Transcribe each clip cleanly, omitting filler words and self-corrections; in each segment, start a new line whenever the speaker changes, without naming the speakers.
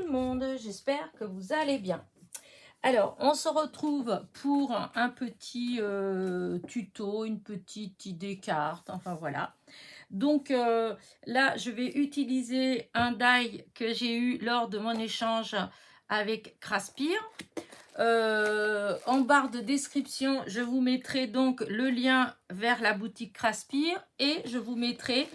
le monde, j'espère que vous allez bien. Alors, on se retrouve pour un petit tuto, une petite idée carte, enfin voilà. Donc là, je vais utiliser un die que j'ai eu lors de mon échange avec Craspir. En barre de description, je vous mettrai donc le lien vers la boutique Craspir et je vous mettrai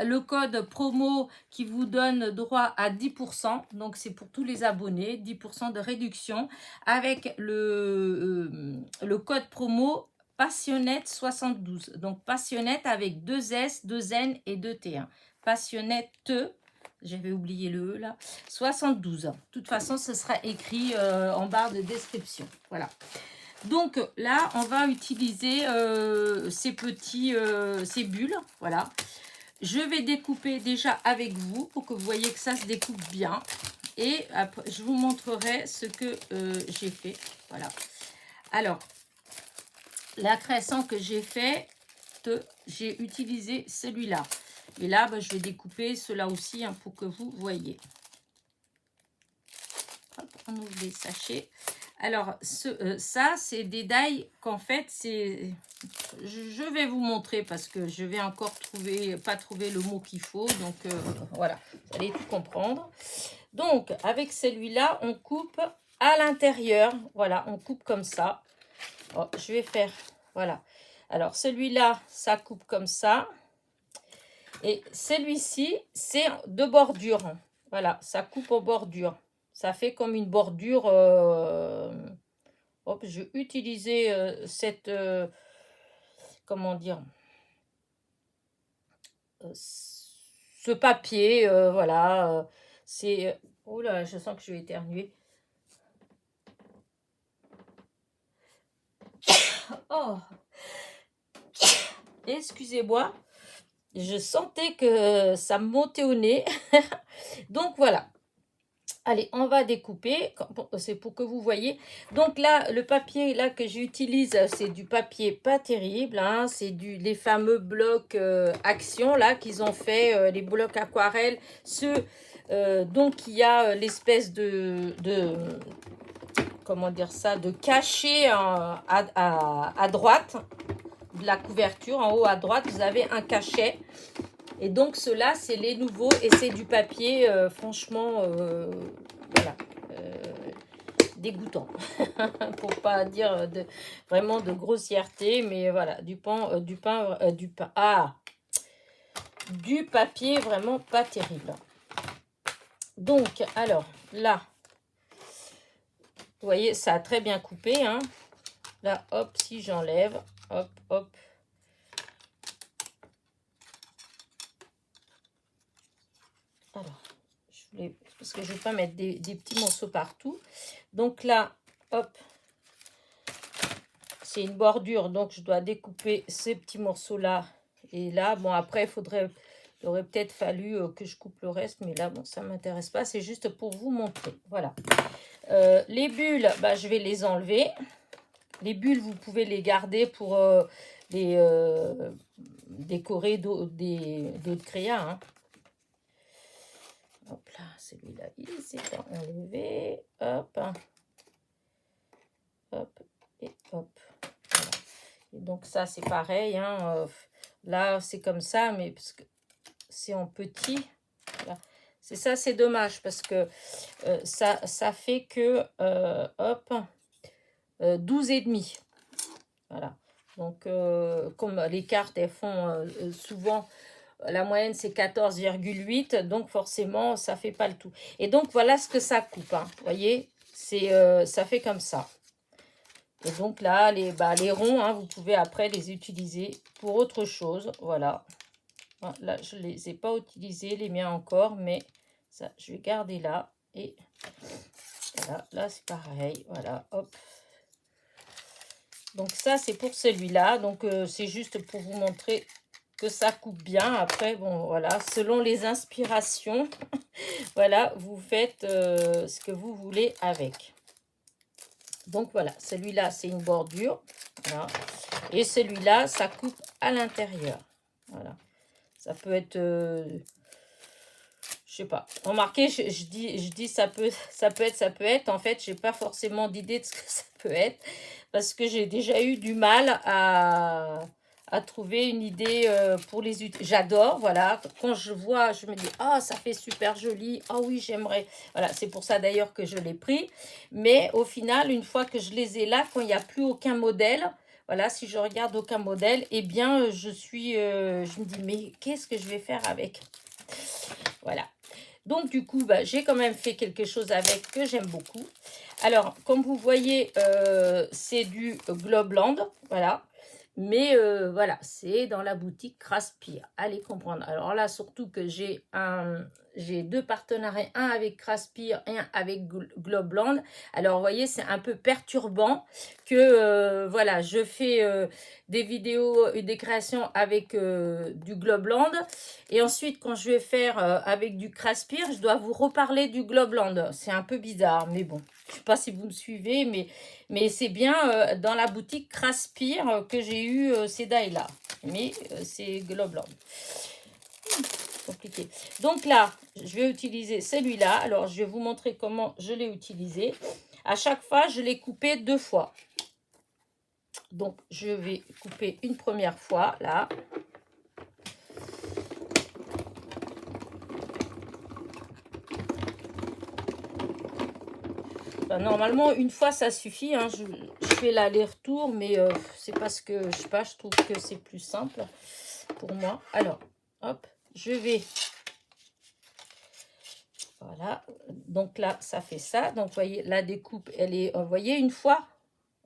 le code promo qui vous donne droit à 10%. Donc, c'est pour tous les abonnés, 10% de réduction avec le code promo Passionnette 72. Donc, Passionnette avec 2 S, 2 N et 2 T1. Passionnette j'avais oublié le E là, 72. De toute façon, ce sera écrit en barre de description. Voilà. Donc là, on va utiliser ces bulles. Voilà. Je vais découper déjà avec vous pour que vous voyez que ça se découpe bien. Et après, je vous montrerai ce que j'ai fait. Voilà. Alors, la création que j'ai faite, j'ai utilisé celui-là. Et là, je vais découper cela aussi pour que vous voyez. Hop, on ouvre les sachets. Alors, ça, c'est des die qu'en fait, c'est... Je vais vous montrer parce que je vais encore pas trouver le mot qu'il faut. Donc, voilà, vous allez tout comprendre. Donc, avec celui-là, on coupe à l'intérieur. Voilà, on coupe comme ça. Oh, je vais faire... Voilà. Alors, celui-là, ça coupe comme ça. Et celui-ci, c'est de bordure. Voilà, ça coupe en bordure. Ça fait comme une bordure. Hop, je vais utiliser cette... comment dire ce papier, voilà. C'est... oh là, je sens que je vais éternuer. Oh, excusez-moi. Je sentais que ça me montait au nez. Donc, voilà. Allez, on va découper. C'est pour que vous voyez. Donc là, le papier là que j'utilise, c'est du papier pas terrible. Hein, c'est les fameux blocs Action là qu'ils ont fait, les blocs aquarelles. Ceux, donc, il y a l'espèce de comment dire ça, de cachet à droite de la couverture. En haut à droite, vous avez un cachet. Et donc, ceux-là, c'est les nouveaux et c'est du papier, franchement, voilà, dégoûtant. Pour pas dire vraiment de grossièreté, mais voilà, du papier vraiment pas terrible. Donc, alors, là, vous voyez, ça a très bien coupé, hein. Là, hop, si j'enlève, hop, hop. Alors, parce que je ne vais pas mettre des petits morceaux partout. Donc là, hop, c'est une bordure, donc je dois découper ces petits morceaux-là. Et là, bon, après, il aurait peut-être fallu que je coupe le reste, mais là, bon, ça ne m'intéresse pas. C'est juste pour vous montrer. Voilà. Les bulles, je vais les enlever. Les bulles, vous pouvez les garder pour les décorer d'autres crayons. Hein. Hop là, celui-là, il s'est enlevé. Hop. Hop. Et hop. Voilà. Et donc ça, c'est pareil. Hein. Là, c'est comme ça, mais parce que c'est en petit. Voilà. C'est ça, c'est dommage parce que ça fait que, hop, 12,5. Voilà. Donc, comme les cartes, elles font souvent... La moyenne, c'est 14,8. Donc, forcément, ça ne fait pas le tout. Et donc, voilà ce que ça coupe. Hein. Vous voyez, ça fait comme ça. Et donc, là, les ronds, hein, vous pouvez après les utiliser pour autre chose. Voilà. Là, je ne les ai pas utilisés, les miens encore. Mais ça, je vais garder là. Et voilà, là, c'est pareil. Voilà, hop. Donc, ça, c'est pour celui-là. Donc, c'est juste pour vous montrer que ça coupe bien. Après, bon, voilà, selon les inspirations, voilà, vous faites ce que vous voulez avec. Donc, voilà, celui-là, c'est une bordure. Voilà. Et celui-là, ça coupe à l'intérieur. Voilà. Ça peut être, Je sais pas. Remarquez, je dis ça peut être, ça peut être. En fait, j'ai pas forcément d'idée de ce que ça peut être parce que j'ai déjà eu du mal à trouver une idée pour les utiliser. J'adore, voilà. Quand je vois, je me dis, ah, ça fait super joli. Ah oui, j'aimerais. Voilà, c'est pour ça d'ailleurs que je l'ai pris. Mais au final, une fois que je les ai là, quand il n'y a plus aucun modèle, voilà, si je regarde aucun modèle, eh bien, je me dis, mais qu'est-ce que je vais faire avec? Voilà. Donc, du coup, bah, j'ai quand même fait quelque chose avec que j'aime beaucoup. Alors, comme vous voyez, c'est du Globland, voilà. Mais voilà, c'est dans la boutique Craspire. Allez comprendre. Alors là, surtout que j'ai deux partenariats, un avec Craspire et un avec Globland. Alors, vous voyez, c'est un peu perturbant que, voilà, je fais des vidéos et des créations avec du Globland. Et ensuite, quand je vais faire avec du Craspire, je dois vous reparler du Globland. C'est un peu bizarre, mais bon. Je ne sais pas si vous me suivez, mais c'est bien dans la boutique Craspire que j'ai eu ces dailles-là. Mais c'est Globland. Compliqué. Donc là, je vais utiliser celui-là. Alors, je vais vous montrer comment je l'ai utilisé. À chaque fois, je l'ai coupé 2 fois. Donc, je vais couper une première fois, là. Ben, normalement, une fois, ça suffit. Hein. Je fais l'aller-retour, mais c'est parce que, je sais pas, je trouve que c'est plus simple pour moi. Alors, hop, je vais... Voilà. Donc là, ça fait ça. Donc, vous voyez, la découpe, elle est... Vous voyez, une fois,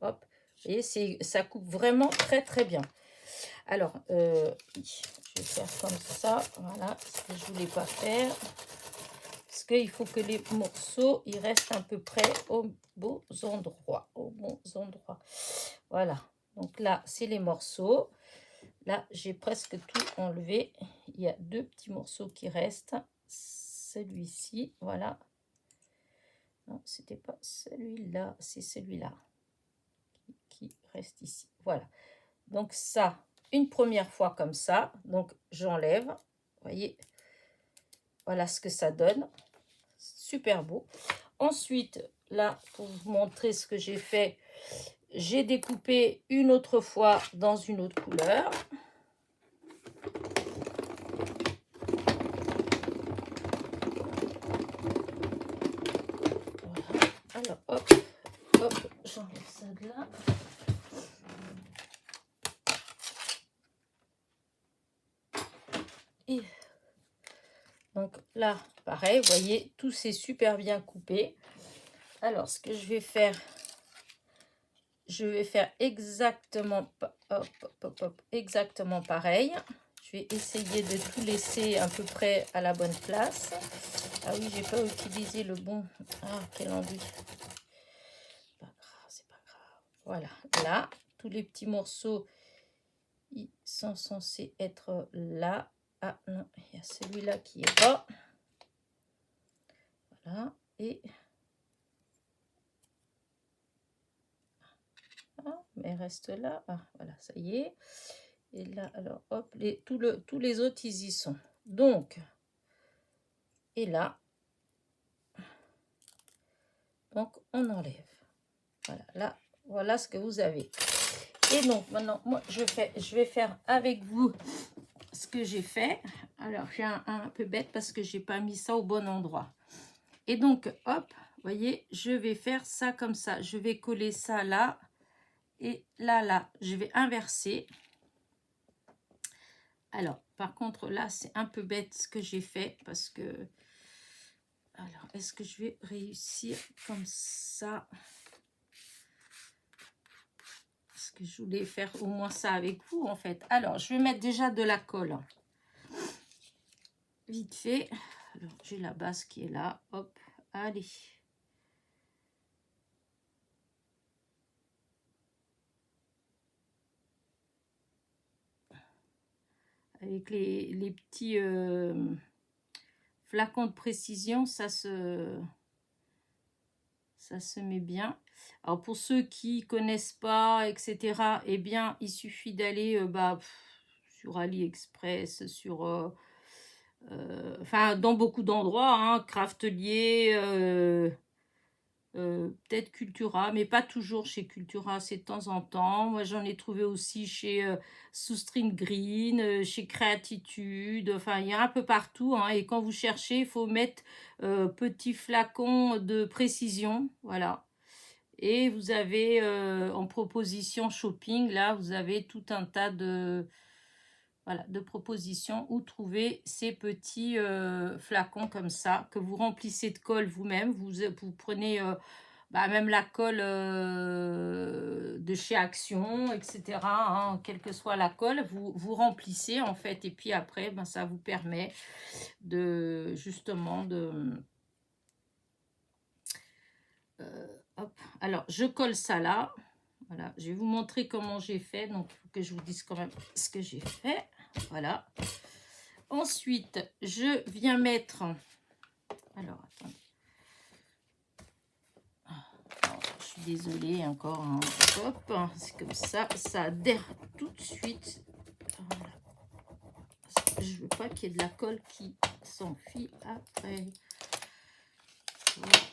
hop, vous voyez, ça coupe vraiment très, très bien. Alors, je vais faire comme ça. Voilà, ce que je voulais pas faire. Parce qu'il faut que les morceaux, ils restent à peu près aux bons endroits. Voilà. Donc là, c'est les morceaux. Là, j'ai presque tout enlevé. Il y a 2 petits morceaux qui restent. Celui-ci, voilà. Non, c'était pas celui-là, c'est celui-là qui reste ici. Voilà. Donc ça, une première fois comme ça. Donc j'enlève. Vous voyez, voilà ce que ça donne. Super beau. Ensuite, là, pour vous montrer ce que j'ai fait, j'ai découpé une autre fois dans une autre couleur. Voilà. Alors, hop, hop, j'enlève ça de là. Et donc là, pareil, vous voyez, tout c'est super bien coupé. Alors, ce que je vais faire exactement, exactement pareil. Je vais essayer de tout laisser à peu près à la bonne place. Ah oui, j'ai pas utilisé le bon. Ah, quel ennui. Pas grave, c'est pas grave. Voilà, là, tous les petits morceaux, ils sont censés être là. Ah non, il y a celui-là qui est pas. Voilà, et... Ah, mais reste là. Ah, voilà, ça y est. Et là, alors, hop, tous les autres, ils y sont. Donc, et là, donc, on enlève. Voilà, là, voilà ce que vous avez. Et donc, maintenant, moi, je vais faire avec vous ce que j'ai fait. Alors, je suis un peu bête parce que j'ai pas mis ça au bon endroit. Et donc, hop, vous voyez, je vais faire ça comme ça. Je vais coller ça là et là, là. Je vais inverser. Alors, par contre, là, c'est un peu bête ce que j'ai fait parce que... Alors, est-ce que je vais réussir comme ça? Parce que je voulais faire au moins ça avec vous, en fait. Alors, je vais mettre déjà de la colle. Vite fait. Alors, j'ai la base qui est là. Hop, allez. Avec les petits flacons de précision, ça se met bien. Alors, pour ceux qui connaissent pas, etc., eh bien, il suffit d'aller sur AliExpress, sur enfin, dans beaucoup d'endroits, hein, Craftelier, peut-être Cultura, mais pas toujours chez Cultura, c'est de temps en temps. Moi, j'en ai trouvé aussi chez Soustring Green, chez Créatitude, enfin, il y a un peu partout, hein, et quand vous cherchez, il faut mettre petit flacon de précision, voilà. Et vous avez en proposition shopping, là, vous avez tout un tas de, voilà, de propositions où trouver ces petits flacons comme ça, que vous remplissez de colle vous-même. Vous prenez bah, même la colle de chez Action, etc., hein, quelle que soit la colle, vous remplissez en fait. Et puis après, ben, ça vous permet de, justement, de... hop. Alors, je colle ça là. Voilà, je vais vous montrer comment j'ai fait. Donc, il faut que je vous dise quand même ce que j'ai fait. Voilà. Ensuite, je viens mettre... Alors, attendez. Oh, je suis désolée encore. Hein. Hop, c'est comme ça. Ça adhère tout de suite. Voilà. Je veux pas qu'il y ait de la colle qui s'enfuit après.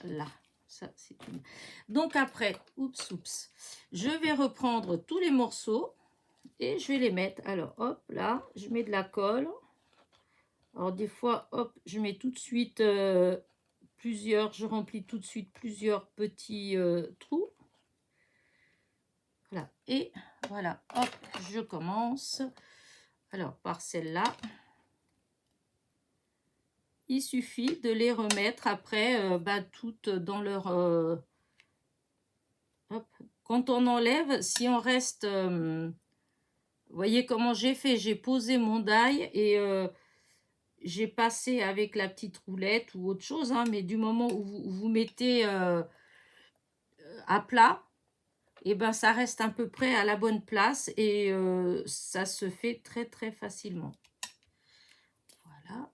Voilà. Ça, c'est une... Donc après, oups, je vais reprendre tous les morceaux et je vais les mettre. Alors, hop, là, je mets de la colle. Alors, des fois, hop, je mets tout de suite plusieurs, je remplis tout de suite plusieurs petits trous. Voilà, et voilà, hop, je commence. Alors, par celle-là, il suffit de les remettre après, bah, toutes dans leur... hop. Quand on enlève, si on reste... vous voyez comment j'ai fait? J'ai posé mon die et j'ai passé avec la petite roulette ou autre chose, hein, mais du moment où vous mettez à plat, et ben ça reste à peu près à la bonne place et ça se fait très très facilement. Voilà,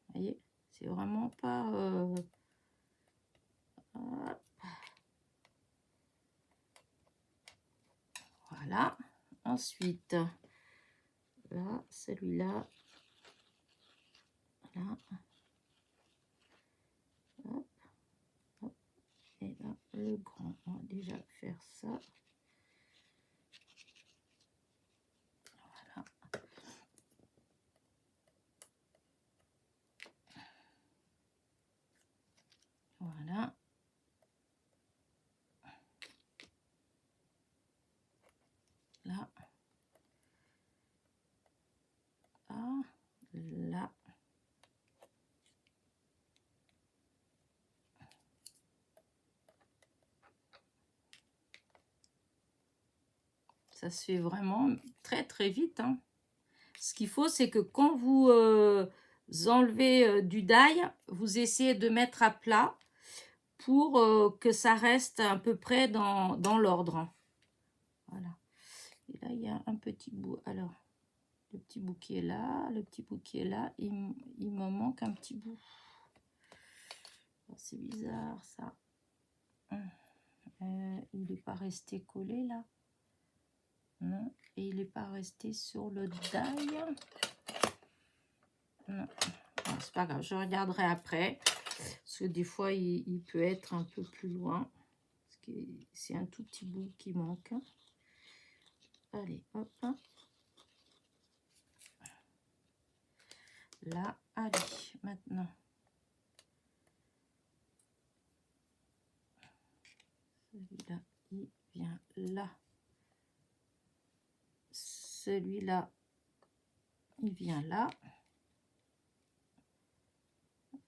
vous voyez, c'est vraiment pas... voilà, ensuite, là, celui-là, là, hop, hop, et là, le grand, on va déjà faire ça. Voilà. Voilà. Là. Ah, là. Ça se fait vraiment très très vite. Hein. Ce qu'il faut, c'est que quand vous enlevez du die, vous essayez de mettre à plat pour que ça reste à peu près dans l'ordre. Voilà. Et là, il y a un petit bout. Alors, le petit bout qui est là, le petit bout qui est là, il me manque un petit bout. C'est bizarre, ça. Il n'est pas resté collé, là. Non. Et il n'est pas resté sur le die. Non. Bon, c'est pas grave, je regarderai après. Parce que des fois, il peut être un peu plus loin. C'est un tout petit bout qui manque. Allez, hop. Là, allez, maintenant. Celui-là, il vient là. Celui-là, il vient là.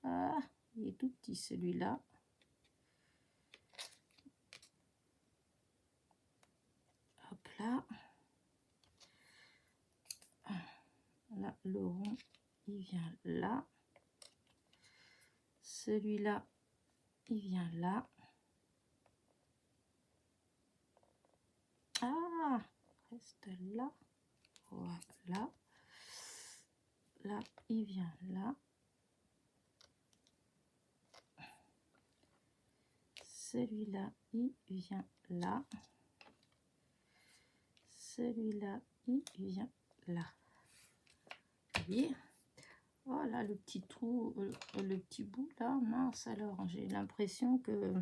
Ah, il est tout petit celui-là. Hop là. Là, le rond, il vient là. Celui-là, il vient là. Ah, reste là. Voilà. Là, il vient là. Celui-là, il vient là. Celui-là, il vient là. Vous voyez? Voilà le petit trou, le petit bout là, mince alors, j'ai l'impression que...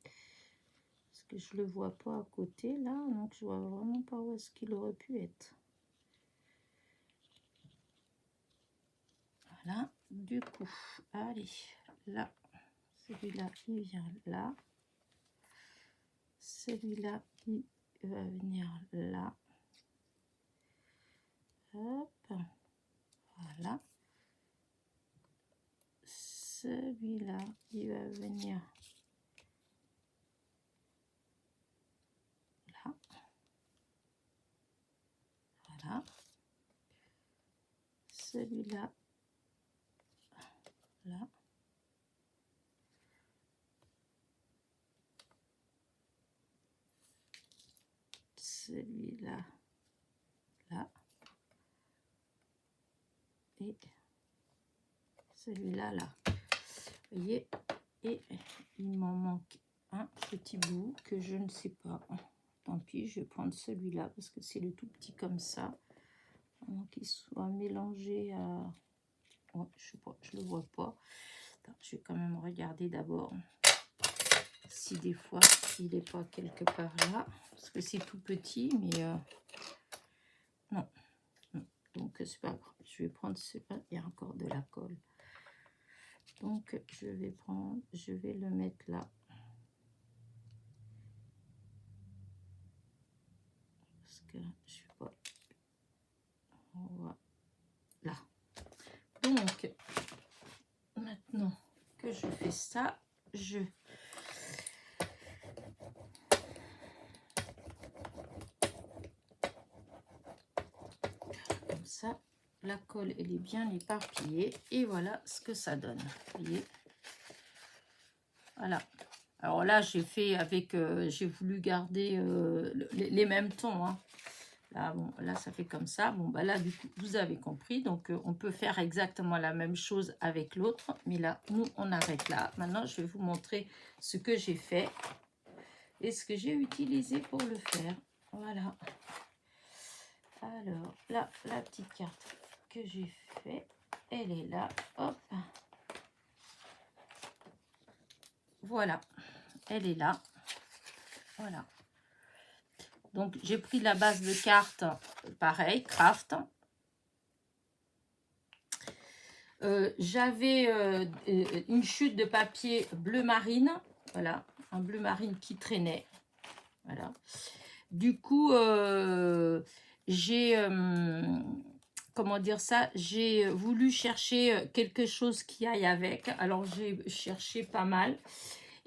Parce que je le vois pas à côté là, donc je vois vraiment pas où est-ce qu'il aurait pu être. Voilà, du coup, allez, là, celui-là, il vient là. Celui-là, il va venir là. Hop, voilà. Celui-là, il va venir là. Voilà. Celui-là, là. Celui-là, là. Et celui-là, là. Vous voyez, et il m'en manque un petit bout que je ne sais pas. Tant pis, je vais prendre celui-là parce que c'est le tout petit comme ça. Avant qu'il soit mélangé à... Ouais, je sais pas, je le vois pas. Attends, je vais quand même regarder d'abord si des fois il n'est pas quelque part là. Parce que c'est tout petit, mais non. Donc c'est pas grave. Je vais prendre ce... Il y a encore de la colle. Donc je vais prendre, je vais le mettre là. Parce que je sais pas. Voilà. Donc maintenant que je fais ça, je comme ça, la colle elle est bien éparpillée et voilà ce que ça donne. Vous voyez, voilà. Alors là j'ai fait avec, j'ai voulu garder les mêmes tons. Hein. Là, bon, là ça fait comme ça. Bon bah là du coup vous avez compris. Donc on peut faire exactement la même chose avec l'autre, mais là nous on arrête là. Maintenant je vais vous montrer ce que j'ai fait et ce que j'ai utilisé pour le faire. Voilà. Alors, là, la petite carte que j'ai fait, elle est là. Hop. Voilà. Elle est là. Voilà. Donc, j'ai pris la base de carte, pareil, craft. J'avais une chute de papier bleu marine. Voilà. Un bleu marine qui traînait. Voilà. Du coup, j'ai... comment dire ça, j'ai voulu chercher quelque chose qui aille avec. Alors j'ai cherché pas mal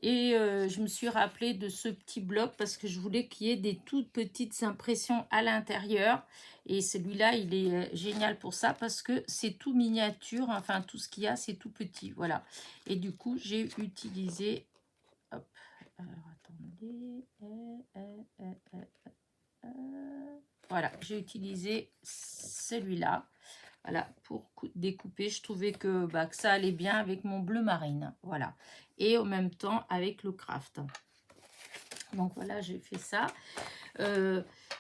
et je me suis rappelé de ce petit bloc parce que je voulais qu'il y ait des toutes petites impressions à l'intérieur. Et celui-là, il est génial pour ça parce que c'est tout miniature. Enfin, tout ce qu'il y a, c'est tout petit. Voilà. Et du coup, j'ai utilisé... Hop. Alors, attendez. Voilà, j'ai utilisé celui-là. Voilà, pour découper, je trouvais que ça allait bien avec mon bleu marine. Voilà. Et en même temps avec le craft. Donc voilà, j'ai fait ça.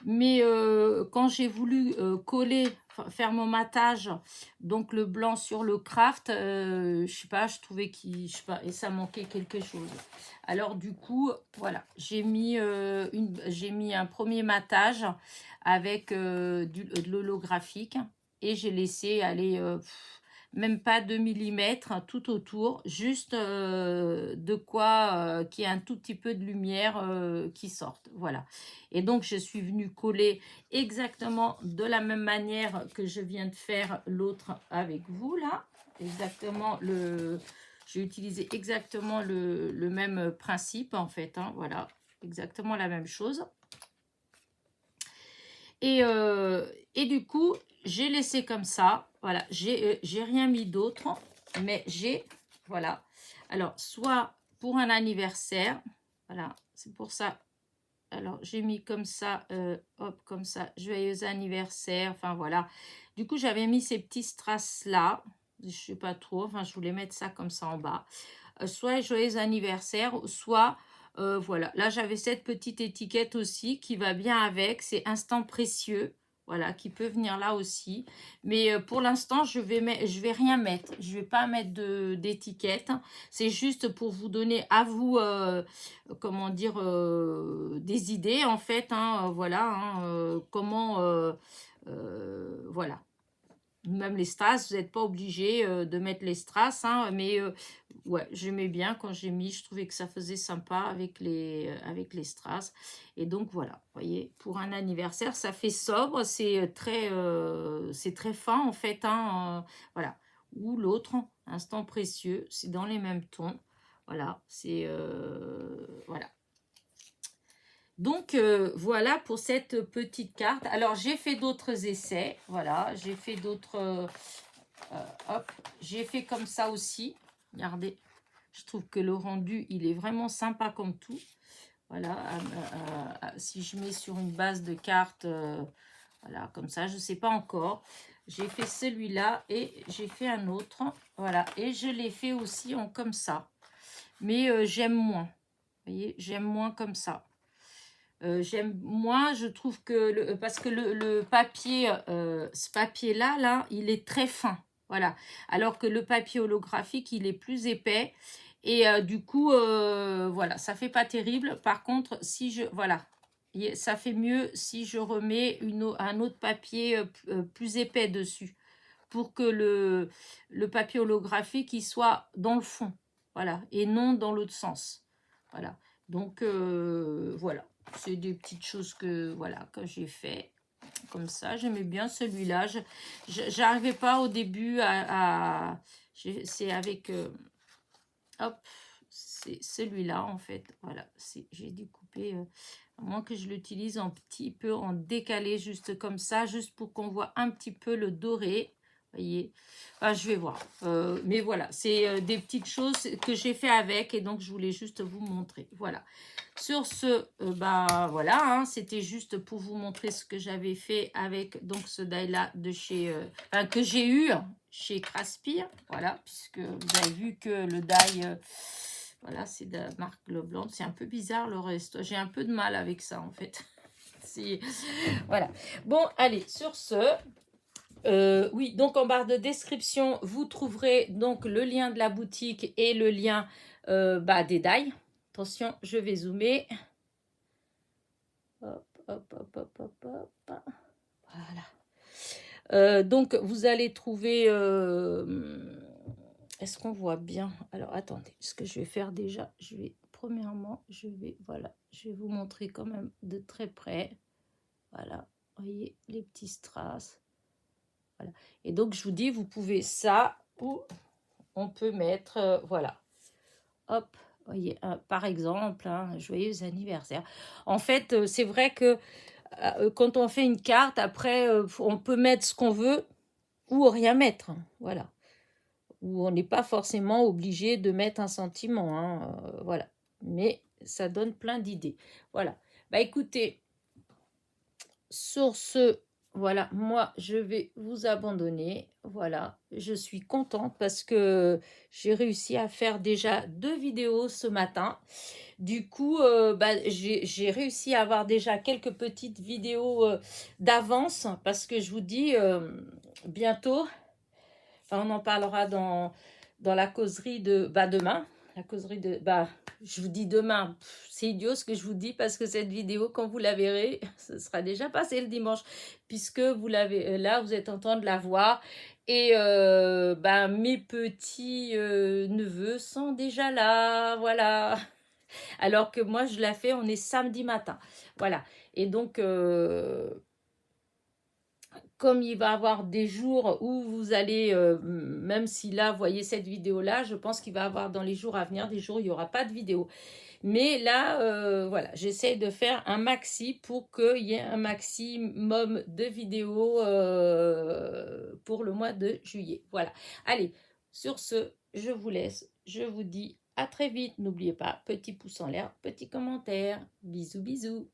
Mais quand j'ai voulu coller, faire mon matage, donc le blanc sur le craft, je sais pas, je trouvais qu'il, je sais pas, et ça manquait quelque chose. Alors du coup, voilà, j'ai mis un premier matage avec de l'holographique et j'ai laissé aller même pas 2 mm tout autour, juste de quoi qu'il y ait un tout petit peu de lumière qui sorte. Voilà. Et donc, je suis venue coller exactement de la même manière que je viens de faire l'autre avec vous, là. Exactement j'ai utilisé exactement le même principe, en fait. Hein, voilà, exactement la même chose. Et du coup, j'ai laissé comme ça. Voilà, j'ai rien mis d'autre, mais voilà. Alors, soit pour un anniversaire, voilà, c'est pour ça. Alors, j'ai mis comme ça, hop, comme ça, joyeux anniversaire, enfin voilà. Du coup, j'avais mis ces petits strass-là, je sais pas trop, enfin, je voulais mettre ça comme ça en bas. Soit joyeux anniversaire, soit... voilà, là j'avais cette petite étiquette aussi qui va bien avec, c'est instant précieux. voilà, qui peut venir là aussi. Mais pour l'instant, je vais rien mettre. Je vais pas mettre d'étiquette. C'est juste pour vous donner à vous, comment dire, des idées en fait. Hein, voilà, hein, comment, voilà. Même les strass, vous n'êtes pas obligé de mettre les strass, hein, mais ouais, j'aimais bien quand j'ai mis, je trouvais que ça faisait sympa avec les strass. Et donc voilà, vous voyez, pour un anniversaire, ça fait sobre, c'est très fin en fait, hein, voilà. Ou l'autre, instant précieux, c'est dans les mêmes tons, voilà, c'est voilà. Donc, voilà pour cette petite carte. Alors, j'ai fait d'autres essais. Voilà, j'ai fait d'autres... hop, j'ai fait comme ça aussi. Regardez, je trouve que le rendu, il est vraiment sympa comme tout. Voilà, si je mets sur une base de cartes, voilà, comme ça, je ne sais pas encore. J'ai fait celui-là et j'ai fait un autre. Voilà, et je l'ai fait aussi en comme ça. Mais j'aime moins. Vous voyez, j'aime moins comme ça. J'aime moins, je trouve que, parce que le papier, ce papier-là, là, il est très fin. Voilà. Alors que le papier holographique, il est plus épais. Et du coup, voilà, ça fait pas terrible. Par contre, si je, voilà, ça fait mieux si je remets un autre papier plus épais dessus. Pour que le papier holographique, il soit dans le fond. Voilà. Et non dans l'autre sens. Voilà. Donc, voilà. C'est des petites choses que, voilà, que j'ai fait comme ça. J'aimais bien celui-là. J'arrivais pas au début c'est avec... hop, c'est celui-là, en fait. Voilà, j'ai découpé... à moins que je l'utilise un petit peu en décalé, juste comme ça, juste pour qu'on voit un petit peu le doré. Voyez, je vais voir. Mais voilà, c'est des petites choses que j'ai fait avec et donc je voulais juste vous montrer. Voilà. Sur ce, voilà, hein, c'était juste pour vous montrer ce que j'avais fait avec donc ce die-là de chez, que j'ai eu chez Craspire. Voilà, puisque vous avez vu que le die, voilà, c'est de la marque Globland. C'est un peu bizarre le reste. J'ai un peu de mal avec ça en fait. Voilà. Bon, allez, sur ce, oui, donc en barre de description, vous trouverez donc le lien de la boutique et le lien des die. Attention, je vais zoomer. Hop, hop, hop, hop, hop, hop. Voilà. Donc, vous allez trouver... est-ce qu'on voit bien? Alors, attendez. Ce que je vais faire déjà, premièrement, voilà, je vais vous montrer quand même de très près. Voilà. Vous voyez les petits strass. Voilà. Et donc, je vous dis, vous pouvez ça ou on peut mettre... voilà. Hop. Voyez, par exemple, joyeux anniversaire. En fait, c'est vrai que quand on fait une carte, après, on peut mettre ce qu'on veut ou rien mettre. Voilà. Ou on n'est pas forcément obligé de mettre un sentiment. Hein, voilà. Mais ça donne plein d'idées. Voilà. Écoutez, sur ce, voilà, moi, je vais vous abandonner. Voilà, je suis contente parce que j'ai réussi à faire déjà 2 vidéos ce matin. Du coup, j'ai réussi à avoir déjà quelques petites vidéos d'avance parce que je vous dis, bientôt, on en parlera dans la causerie de demain. La causerie de... je vous dis demain, c'est idiot ce que je vous dis parce que cette vidéo, quand vous la verrez, ce sera déjà passé le dimanche puisque vous l'avez là, vous êtes en train de la voir. Et mes petits neveux sont déjà là, voilà. Alors que moi, je la fais, on est samedi matin. Voilà. Et donc, comme il va y avoir des jours où vous allez, même si là, vous voyez cette vidéo-là, je pense qu'il va y avoir dans les jours à venir des jours où il n'y aura pas de vidéo. Mais là, voilà, j'essaie de faire un maxi pour qu'il y ait un maximum de vidéos pour le mois de juillet. Voilà. Allez, sur ce, je vous laisse. Je vous dis à très vite. N'oubliez pas, petit pouce en l'air, petit commentaire. Bisous, bisous.